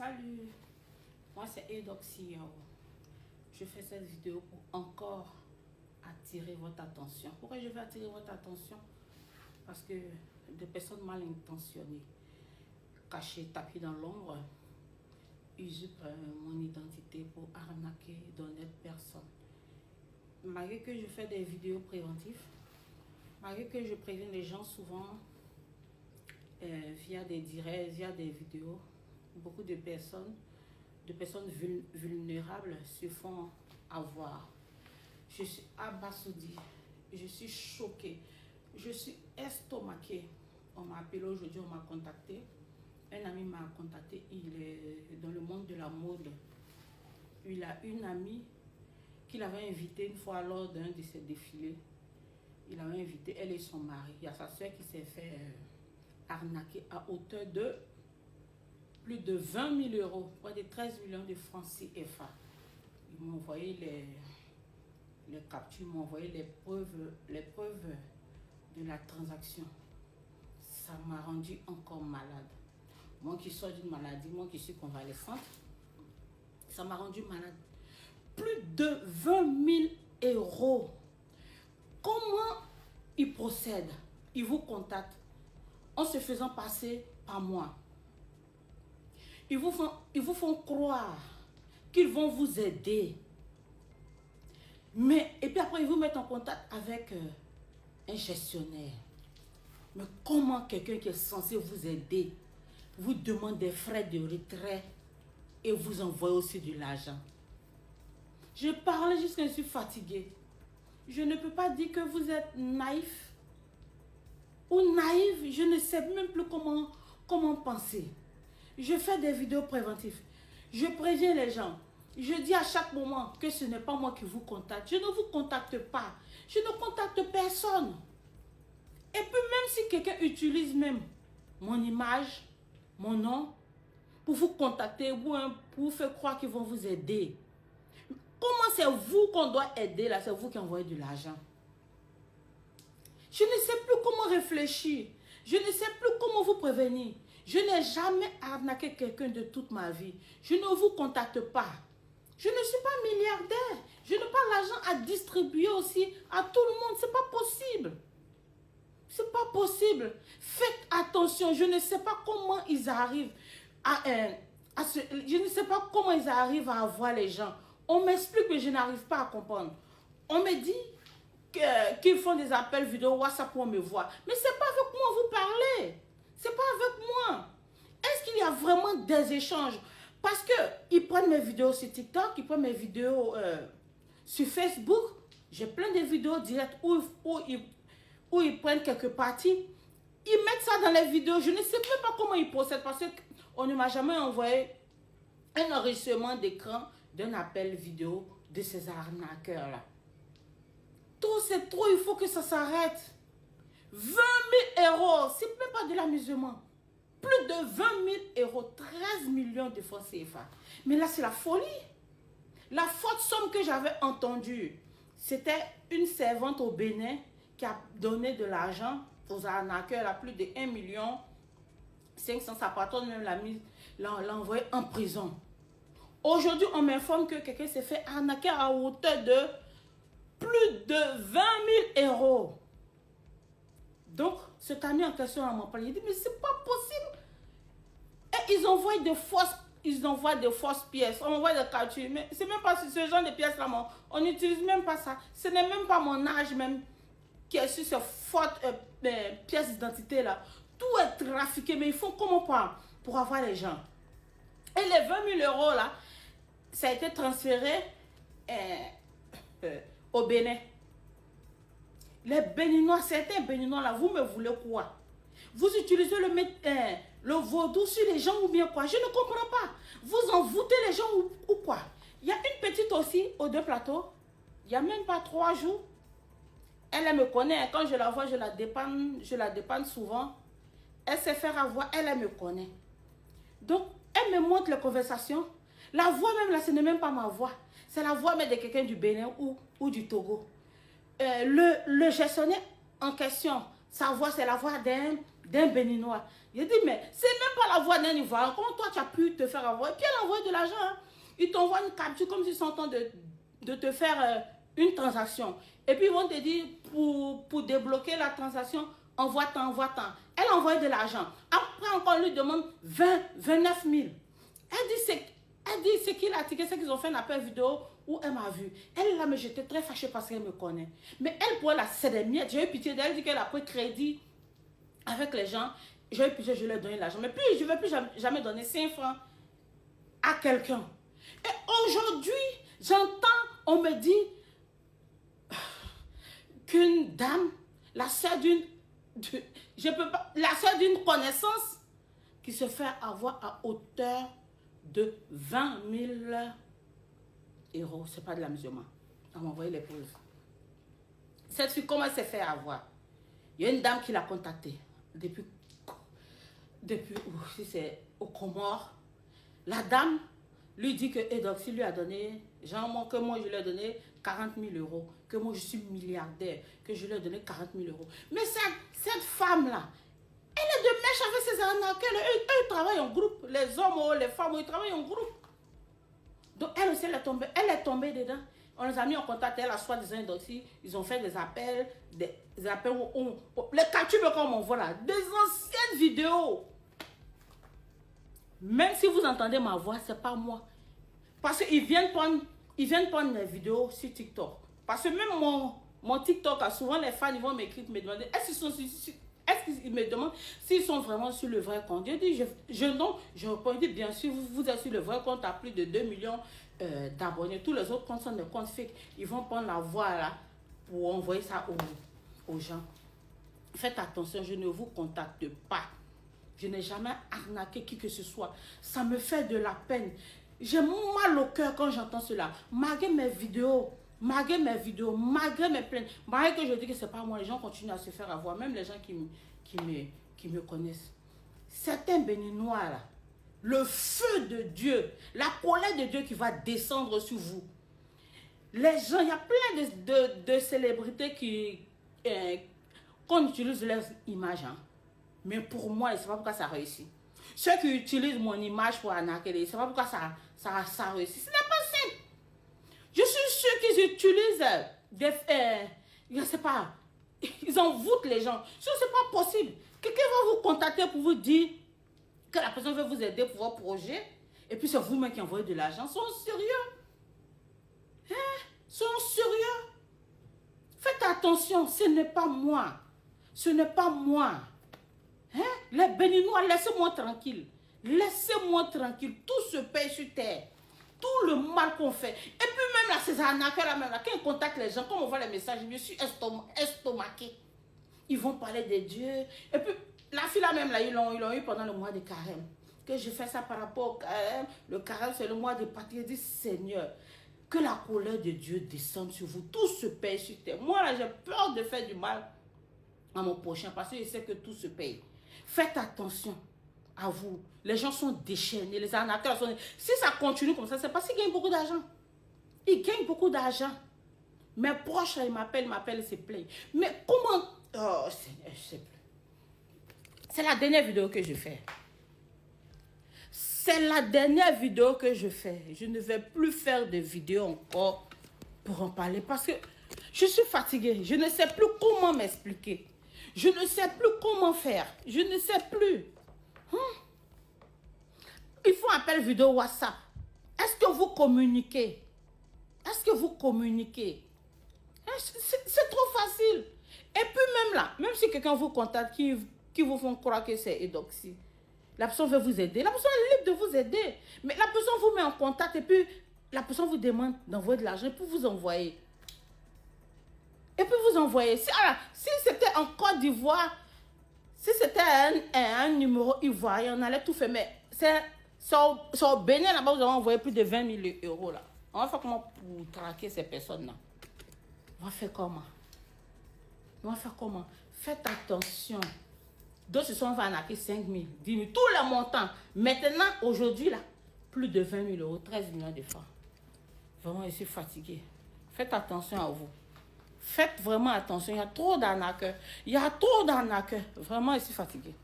Salut, moi c'est Edoxy. Je fais cette vidéo pour encore attirer votre attention. Pourquoi je vais attirer votre attention? Parce que des personnes mal intentionnées, cachées, tapées dans l'ombre, usurpent mon identité pour arnaquer d'honnêtes personnes. Malgré que je fais des vidéos préventives, malgré que je préviens les gens souvent via des directs, via des vidéos, beaucoup de personnes vulnérables se font avoir. Je suis abasourdie, je suis choquée, je suis estomaquée. On m'a appelé aujourd'hui, on m'a contacté. Un ami m'a contacté, il est dans le monde de la mode. Il a une amie qu'il avait invitée une fois lors d'un de ses défilés. Il avait invité elle et son mari. Il y a sa soeur qui s'est fait arnaquer à hauteur de plus de 20 000 euros, près de 13 millions de francs CFA. Ils m'ont envoyé les captures, ils m'ont envoyé les preuves de la transaction. Ça m'a rendu encore malade. Moi qui sors d'une maladie, moi qui suis convalescente, ça m'a rendu malade. Plus de 20 000 euros. Comment ils procèdent? Ils vous contactent en se faisant passer par moi. Ils vous font croire qu'ils vont vous aider. Et puis après, ils vous mettent en contact avec un gestionnaire. Mais comment quelqu'un qui est censé vous aider vous demande des frais de retrait et vous envoie aussi de l'argent? Je parlais jusqu'à je suis fatiguée. Je ne peux pas dire que vous êtes naïf ou naïve. Je ne sais même plus comment penser. Je fais des vidéos préventives. Je préviens les gens. Je dis à chaque moment que ce n'est pas moi qui vous contacte. Je ne vous contacte pas. Je ne contacte personne. Et puis même si quelqu'un utilise même mon image, mon nom, pour vous contacter ou pour vous faire croire qu'ils vont vous aider. Comment c'est vous qu'on doit aider là? C'est vous qui envoyez de l'argent. Je ne sais plus comment réfléchir. Je ne sais plus comment vous prévenir. Je n'ai jamais arnaqué quelqu'un de toute ma vie. Je ne vous contacte pas. Je ne suis pas milliardaire. Je n'ai pas l'argent à distribuer aussi à tout le monde. C'est pas possible. C'est pas possible. Faites attention. Je ne sais pas comment ils arrivent je ne sais pas comment ils arrivent à avoir les gens. On m'explique que je n'arrive pas à comprendre. On me dit qu'ils font des appels vidéo WhatsApp pour me voir. Mais c'est pas avec moi vous parlez. C'est pas avec moi. Est-ce qu'il y a vraiment des échanges? Parce que ils prennent mes vidéos sur TikTok, ils prennent mes vidéos sur Facebook. J'ai plein de vidéos directes où ils prennent quelques parties. Ils mettent ça dans les vidéos. Je ne sais même pas comment ils procèdent parce qu'on ne m'a jamais envoyé un enregistrement d'écran d'un appel vidéo de ces arnaqueurs-là. Tout c'est trop, il faut que ça s'arrête. 20 000 euros, c'est même pas de l'amusement. Plus de 20 000 euros, 13 millions de francs CFA. Mais là, c'est la folie. La forte somme que j'avais entendue, c'était une servante au Bénin qui a donné de l'argent aux arnaqueurs à plus de 1 million 500. Sa patronne même l'a envoyé en prison. Aujourd'hui, on m'informe que quelqu'un s'est fait arnaquer à hauteur de plus de 20 000 euros. Donc, cet ami en question m'a parlé. Il dit, mais c'est pas possible. Et ils envoient des fausses pièces. On envoie des captures. Mais c'est même pas ce genre de pièces-là. On n'utilise même pas ça. Ce n'est même pas mon âge même qui est sur ces fausses pièces d'identité-là. Tout est trafiqué. Mais ils font comment pour avoir les gens. Et les 20 000 euros là, ça a été transféré au Bénin. Les Béninois, certains Béninois là, vous me voulez quoi? Vous utilisez le vaudou sur les gens ou bien quoi? Je ne comprends pas. Vous envoûtez les gens ou quoi? Il y a une petite aussi aux deux plateaux. Il n'y a même pas 3 jours. Elle me connaît. Quand je la vois, je la dépanne souvent. Elle sait faire avoir. Elle me connaît. Donc, elle me montre les conversations. La voix même là, ce n'est même pas ma voix. C'est la voix même de quelqu'un du Bénin ou du Togo. Le gestionnaire en question, sa voix, c'est la voix d'un Béninois. J'ai dit, mais c'est même pas la voix d'un Ivoirien. Comment toi, tu as pu te faire avoir? Et puis elle envoie de l'argent. Hein. Ils t'envoient une capture comme s'ils sont en train de te faire une transaction. Et puis ils vont te dire, pour débloquer la transaction, envoie tant, envoie tant. Elle envoie de l'argent. Après encore, on lui demande 29 000. Elle dit, c'est qui l'a ticket, c'est qu'ils ont fait un appel vidéo où elle m'a vu. Elle là, mais j'étais très fâchée parce qu'elle me connaît. Mais elle, pour elle, c'est des miettes. J'ai eu pitié d'elle, elle dit qu'elle a pris crédit avec les gens. J'ai eu pitié, je lui ai donné l'argent. Mais puis, je ne vais plus jamais donner 5 francs à quelqu'un. Et aujourd'hui, j'entends, on me dit qu'une dame, la sœur d'une connaissance qui se fait avoir à hauteur de 20 000 euros. Ce n'est pas de l'amusement. On m'a envoyé les preuves. Cette fille, comment elle s'est fait avoir? Il y a une dame qui l'a contactée depuis si c'est au Comores. La dame lui dit que Edoxy lui a donné, genre que moi je lui ai donné 40 000 euros, que moi je suis milliardaire, que je lui ai donné 40 000 euros. Mais cette femme-là, elle est de mèche avec ses arnaqueurs. Eux travaillent en groupe. Les hommes, les femmes, ils travaillent en groupe. Donc elle aussi, elle est tombée dedans. On les a mis en contact, elle a soi-disant Edoxy. Ils ont fait des appels où les captures comme on voit là, des anciennes vidéos. Même si vous entendez ma voix, c'est pas moi. Parce qu'ils viennent prendre les vidéos sur TikTok. Parce que même mon TikTok, souvent les fans ils vont m'écrire, me demander est-ce qu'ils me demandent s'ils sont vraiment sur le vrai compte. Je dis, je réponds, bien sûr, vous êtes sur le vrai compte à plus de 2 millions d'abonnés. Tous les autres comptes sont des comptes fake. Ils vont prendre la voix là pour envoyer ça aux gens. Faites attention, je ne vous contacte pas. Je n'ai jamais arnaqué qui que ce soit. Ça me fait de la peine. J'ai mal au cœur quand j'entends cela. Malgré mes vidéos, malgré mes plaintes, malgré que je dis que ce n'est pas moi, les gens continuent à se faire avoir, même les gens qui me connaissent. Certains Béninois, là, le feu de Dieu, la colère de Dieu qui va descendre sur vous. Les gens, il y a plein de célébrités qu'on utilise leurs images. Hein. Mais pour moi, je ne sais pas pourquoi ça réussit. Ceux qui utilisent mon image pour arnaquer, je ne sais pas pourquoi ça réussit. Ce n'est pas simple. Je suis sûr qu'ils utilisent je ne sais pas, ils envoûtent les gens. Ce n'est pas possible. Quelqu'un va vous contacter pour vous dire que la personne veut vous aider pour vos projets. Et puis c'est vous-même qui envoyez de l'argent. Ils sont sérieux. Ils sont sérieux. Faites attention, ce n'est pas moi. Ce n'est pas moi. Hein? Les Béninois, laissez-moi tranquille. Laissez-moi tranquille. Tout se paye sur terre. Tout le mal qu'on fait. Et puis même là, ces arnaqueurs là, même là, quand ils contactent les gens, comme on voit les messages, je suis estomaqué. Ils vont parler de Dieu. Et puis, la fille là même là, ils l'ont eu pendant le mois de carême. Que je fais ça par rapport au carême. Le carême, c'est le mois de Pâques. Je dis, Seigneur, que la colère de Dieu descende sur vous. Tout se paye sur terre. Moi là, j'ai peur de faire du mal à mon prochain parce que je sais que tout se paye. Faites attention à vous. Les gens sont déchaînés, les arnaqueurs sont... Si ça continue comme ça, c'est parce qu'ils gagnent beaucoup d'argent. Ils gagnent beaucoup d'argent. Mes proches, ils m'appellent, ils se plaignent. Mais comment... Oh, Seigneur, je sais plus. C'est la dernière vidéo que je fais. C'est la dernière vidéo que je fais. Je ne vais plus faire de vidéos encore pour en parler parce que je suis fatiguée. Je ne sais plus comment m'expliquer. Je ne sais plus comment faire. Je ne sais plus. Il faut un appel vidéo WhatsApp. Est-ce que vous communiquez? Est-ce que vous communiquez? C'est trop facile. Et puis même là, même si quelqu'un vous contacte, qui vous font croire que c'est Edoxy, la personne veut vous aider. La personne est libre de vous aider. Mais la personne vous met en contact et puis la personne vous demande d'envoyer de l'argent pour vous envoyer. Et puis vous envoyez. Si c'était en Côte d'Ivoire, si c'était un numéro ivoirien, on allait tout faire. Mais c'est au Bénin, là-bas, vous avez envoyé plus de 20 000 euros. Là. On va faire comment pour traquer ces personnes-là? On va faire comment? On va faire comment? Faites attention. D'autres se sont arnaqués 5 000, 10 000, tous les montants. Maintenant, aujourd'hui, là, plus de 20 000 euros, 13 millions de francs. Vraiment, je suis fatiguée. Faites attention à vous. Faites vraiment attention, il y a trop d'arnaqueurs. Il y a trop d'arnaqueurs. Vraiment, je suis fatiguée.